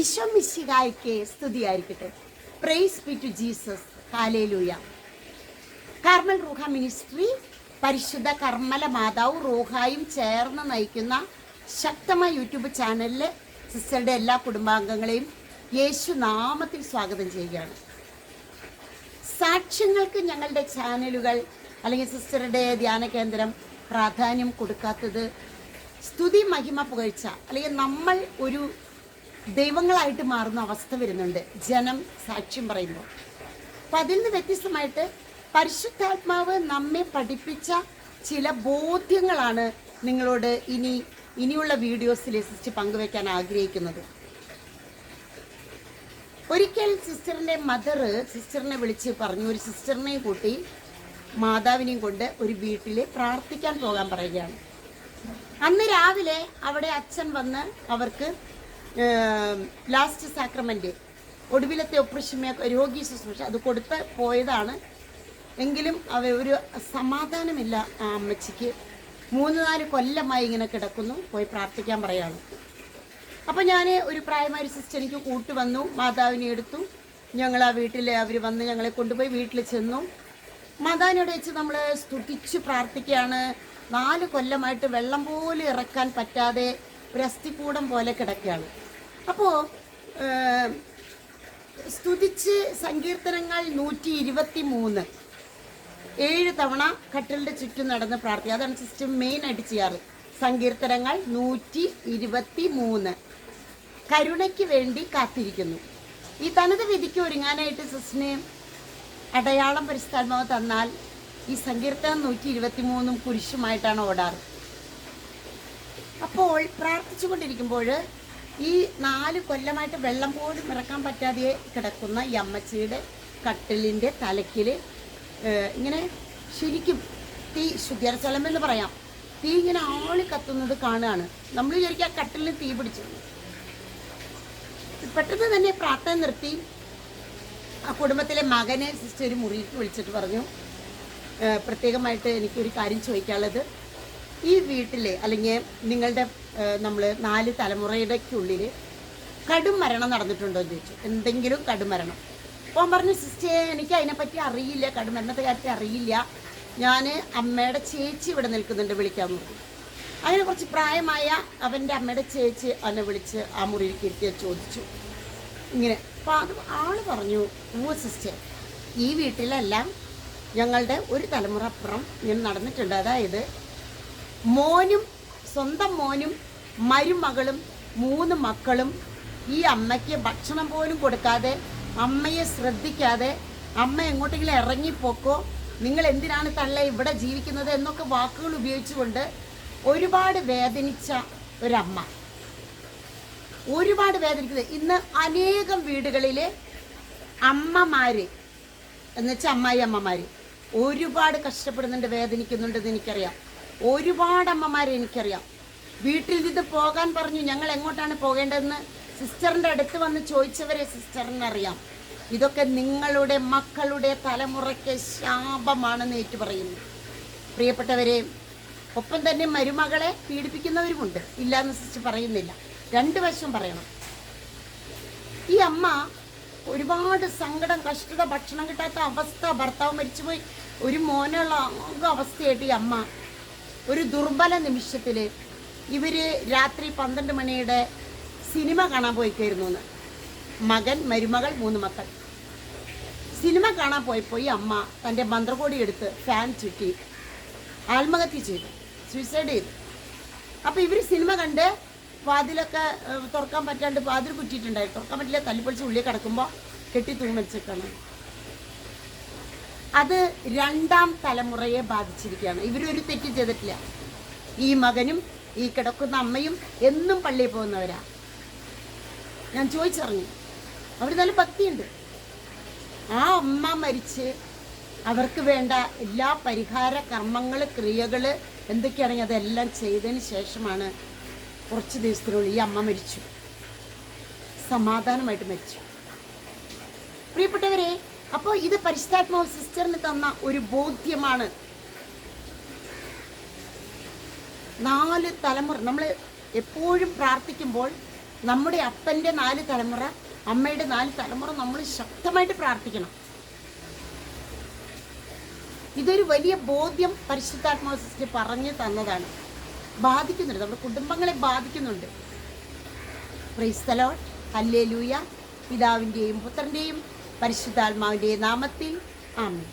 ഈശോ മിശിഹായ്ക്ക് സ്തുതിയായിരിക്കട്ടെ. Praise be to Jesus. Hallelujah. Carmel Ruha ministry പരിശുദ്ധ കർമ്മല മാതാവ് റൂഹായും ചേർന്ന് നയിക്കുന്ന ശക്തമായ യൂട്യൂബ് ചാനലിലെ സിസ്റ്ററുടെ എല്ലാ കുടുംബാംഗങ്ങളെയും യേശു നാമത്തിൽ സ്വാഗതം ചെയ്യുകയാണ്. സാക്ഷ്യങ്ങൾക്ക് ഞങ്ങളുടെ ചാനലുകൾ അല്ലെങ്കിൽ സിസ്റ്ററുടെ ധ്യാന കേന്ദ്രം പ്രാധാന്യം കൊടുക്കാത്തത് സ്തുതി മഹിമ പുകഴ്ച അല്ലെങ്കിൽ നമ്മൾ ഒരു ദൈവങ്ങളായിട്ട് മാറുന്ന അവസ്ഥ വരുന്നുണ്ട് ജനം സാക്ഷ്യം പറയുമ്പോൾ. അപ്പം അതിൽ നിന്ന് വ്യത്യസ്തമായിട്ട് പരിശുദ്ധാത്മാവ് നമ്മെ പഠിപ്പിച്ച ചില ബോധ്യങ്ങളാണ് നിങ്ങളോട് ഇനിയുള്ള വീഡിയോസിൽ സിസ്റ്റർ പങ്കുവെക്കാൻ ആഗ്രഹിക്കുന്നത്. ഒരിക്കൽ സിസ്റ്ററിൻ്റെ മദർ സിസ്റ്ററിനെ വിളിച്ച് പറഞ്ഞു, ഒരു സിസ്റ്ററിനെയും കൂട്ടി മാതാവിനെയും കൊണ്ട് ഒരു വീട്ടിൽ പ്രാർത്ഥിക്കാൻ പോകാൻ പറയുകയാണ്. അന്ന് രാവിലെ അവിടെ അച്ഛൻ വന്ന് അവർക്ക് ലാസ്റ്റ് സാക്രമെൻറ്റ് ഒടുവിലത്തെ ഓപ്പറേഷൻ രോഗി ശുശ്രൂഷ അത് കൊടുത്ത് പോയതാണ്. എങ്കിലും ഒരു സമാധാനമില്ല ആ അമ്മച്ചിക്ക്. 3-4 കൊല്ലമായി ഇങ്ങനെ കിടക്കുന്നു. പോയി പ്രാർത്ഥിക്കാൻ പറയാണ്. അപ്പോൾ ഞാൻ ഒരു പ്രായമായ ഒരു സിസ്റ്റർ എനിക്ക് കൂട്ട് വന്നു, മാതാവിനെ എടുത്തു. ഞങ്ങൾ ആ വീട്ടിൽ അവർ വന്ന് ഞങ്ങളെ കൊണ്ടുപോയി വീട്ടിൽ ചെന്നു. മാതാവിനോട് വെച്ച് നമ്മൾ സ്തുതിച്ച് പ്രാർത്ഥിക്കുകയാണ്. 4 കൊല്ലമായിട്ട് വെള്ളം പോലും ഇറക്കാൻ പറ്റാതെ ഒരു അസ്ഥികൂടം പോലെ കിടക്കുകയാണ്. അപ്പോൾ സ്തുതിച്ച് സങ്കീർത്തനങ്ങൾ 123 7 തവണ കട്ടിലിൻ്റെ ചുറ്റും നടന്ന് പ്രാർത്ഥിക്കുക. അതാണ് സിസ്റ്റം മെയിനായിട്ട് ചെയ്യാറ്. സങ്കീർത്തനങ്ങൾ 123 കരുണയ്ക്ക് വേണ്ടി കാത്തിരിക്കുന്നു. ഈ തനത് വിധിക്ക് ഒരുങ്ങാനായിട്ട് സിസ്റ്ററിന് അടയാളം പരിശുദ്ധാത്മാവ് തന്നാൽ ഈ സങ്കീർത്തനം 123 കുരിശുമായിട്ടാണ് ഓടാറ്. അപ്പോൾ പ്രാർത്ഥിച്ചുകൊണ്ടിരിക്കുമ്പോൾ ഈ 4 കൊല്ലമായിട്ട് വെള്ളം പോലും ഇറക്കാൻ പറ്റാതെ കിടക്കുന്ന ഈ അമ്മച്ചിയുടെ കട്ടിലിൻ്റെ തലയ്ക്കിൽ ഇങ്ങനെ ശരിക്കും തീ ശുദ്ധീകരണ പറയാം, തീ ഇങ്ങനെ ആളി കത്തുന്നത് കാണുകയാണ്. നമ്മൾ വിചാരിക്കും ആ കട്ടിലിന് തീ പിടിച്ചു. പെട്ടെന്ന് തന്നെ പ്രാർത്ഥന നിർത്തി. ആ കുടുംബത്തിലെ മകനെ സിസ്റ്റർ ഒരു മുറിക്ക് വിളിച്ചിട്ട് പറഞ്ഞു, പ്രത്യേകമായിട്ട് എനിക്കൊരു കാര്യം ചോദിക്കാനുള്ളത്, ഈ വീട്ടിലെ അല്ലെങ്കിൽ നിങ്ങളുടെ നമ്മൾ 4 തലമുറയുടെക്കുള്ളിൽ കടും മരണം നടന്നിട്ടുണ്ടോ എന്ന് ചോദിച്ചു. എന്തെങ്കിലും കടുമരണം? അപ്പോൾ പറഞ്ഞു, സിസ്റ്റർ എനിക്ക് അതിനെപ്പറ്റി അറിയില്ല, കടുമരണത്തെ കാര്യത്തിൽ അറിയില്ല. ഞാൻ അമ്മയുടെ ചേച്ചി ഇവിടെ നിൽക്കുന്നുണ്ട്, വിളിക്കാൻ പറഞ്ഞു. അങ്ങനെ കുറച്ച് പ്രായമായ അവൻ്റെ അമ്മയുടെ ചേച്ചി എന്നെ വിളിച്ച് ആ മുറിയിൽ ഇരുത്തി ചോദിച്ചു ഇങ്ങനെ. അപ്പോൾ അത് ആൾ പറഞ്ഞു, ഓ സിസ്റ്റർ, ഈ വീട്ടിലെല്ലാം ഞങ്ങളുടെ ഒരു തലമുറ അപ്പുറം ഇങ്ങനെ നടന്നിട്ടുണ്ട്. അതായത് സ്വന്തം മോനും മരുമകളും 3 മക്കളും ഈ അമ്മയ്ക്ക് ഭക്ഷണം പോലും കൊടുക്കാതെ, അമ്മയെ ശ്രദ്ധിക്കാതെ, അമ്മ എങ്ങോട്ടെങ്കിലും ഇറങ്ങിപ്പോക്കോ, നിങ്ങൾ എന്തിനാണ് തള്ള ഇവിടെ ജീവിക്കുന്നത് എന്നൊക്കെ വാക്കുകൾ ഉപയോഗിച്ചുകൊണ്ട് ഒരുപാട് വേദനിച്ച ഒരമ്മ. ഒരുപാട് വേദനിക്കുന്നത്. ഇന്ന് അനേകം വീടുകളിൽ അമ്മമാർ എന്നുവെച്ചാൽ അമ്മായി അമ്മമാർ ഒരുപാട് കഷ്ടപ്പെടുന്നുണ്ട്, വേദനിക്കുന്നുണ്ടെന്ന് എനിക്കറിയാം. ഒരുപാട് അമ്മമാരെ എനിക്കറിയാം. വീട്ടിൽ നിന്ന് പോകാൻ പറഞ്ഞു, ഞങ്ങൾ എങ്ങോട്ടാണ് പോകേണ്ടതെന്ന് സിസ്റ്ററിൻ്റെ അടുത്ത് വന്ന് ചോദിച്ചവരെ സിസ്റ്ററിനറിയാം. ഇതൊക്കെ നിങ്ങളുടെ മക്കളുടെ തലമുറയ്ക്ക് ശാപമാണെന്ന് ഏറ്റുപറയുന്നു. പ്രിയപ്പെട്ടവരെ, ഒപ്പം തന്നെ മരുമകളെ പീഡിപ്പിക്കുന്നവരുമുണ്ട്, ഇല്ലയെന്ന് സിസ്റ്റർ പറയുന്നില്ല. 2 വശം പറയണം. ഈ അമ്മ ഒരുപാട് സങ്കടം, കഷ്ടത, ഭക്ഷണം കിട്ടാത്ത അവസ്ഥ, ഭർത്താവ് മരിച്ചുപോയി, ഒരു മോനുള്ള അവസ്ഥയായിട്ട് ഈ അമ്മ ഒരു ദുർബല നിമിഷത്തിൽ ഇവർ രാത്രി 12 മണിയുടെ സിനിമ കാണാൻ പോയിക്കായിരുന്നു. മകൻ, മരുമകൾ, 3 മക്കൾ സിനിമ കാണാൻ പോയപ്പോൾ ഈ അമ്മ തൻ്റെ മന്ത്രകോടി എടുത്ത് ഫാൻ ചുറ്റി ആത്മഹത്യ ചെയ്തു, സൂയിസൈഡ് ചെയ്തു. അപ്പോൾ ഇവർ സിനിമ കണ്ട് വാതിലൊക്കെ തുറക്കാൻ പറ്റാണ്ട് വാതിൽ കുറ്റിയിട്ടുണ്ടായിരുന്നു. തുറക്കാൻ പറ്റില്ല, തല്ലിപ്പൊളിച്ച് ഉള്ളിൽ കിടക്കുമ്പോൾ കെട്ടി തൂങ്ങിച്ചേക്കാണ്. അത് 2ാം തലമുറയെ ബാധിച്ചിരിക്കുകയാണ്. ഇവരൊരു തെറ്റ് ചെയ്തിട്ടില്ല. ഈ മകനും ഈ കിടക്കുന്ന അമ്മയും എന്നും പള്ളിയിൽ പോകുന്നവരാ. ഞാൻ ചോദിച്ചറിഞ്ഞു, അവർ നല്ല ഭക്തിയുണ്ട്. ആ അമ്മ മരിച്ച് അവർക്ക് വേണ്ട എല്ലാ പരിഹാര കർമ്മങ്ങൾ, ക്രിയകൾ എന്തൊക്കെയാണെങ്കിൽ അതെല്ലാം ചെയ്തതിന് ശേഷമാണ് കുറച്ച് ദിവസത്തിനുള്ളിൽ ഈ അമ്മ മരിച്ചു. സമാധാനമായിട്ട് മരിച്ചു. പ്രിയപ്പെട്ടവരെ, അപ്പോൾ ഇത് പരിശുദ്ധാത്മാവ് സിസ്റ്ററിന് തന്ന ഒരു ബോധ്യമാണ്. 4 തലമുറ നമ്മൾ എപ്പോഴും പ്രാർത്ഥിക്കുമ്പോൾ നമ്മുടെ അപ്പൻ്റെ 4 തലമുറ, അമ്മയുടെ 4 തലമുറ നമ്മൾ ശക്തമായിട്ട് പ്രാർത്ഥിക്കണം. ഇതൊരു വലിയ ബോധ്യം പരിശുദ്ധാത്മാവ് പറഞ്ഞു തന്നതാണ്. ബാധിക്കുന്നുണ്ട്, നമ്മുടെ കുടുംബങ്ങളെ ബാധിക്കുന്നുണ്ട്. Praise the Lord. ഹല്ലേലൂയ. പിതാവിൻ്റെയും പുത്രൻ്റെയും പരിശുദ്ധാത്മാവിൻ്റെയും നാമത്തിൽ ആമേൻ.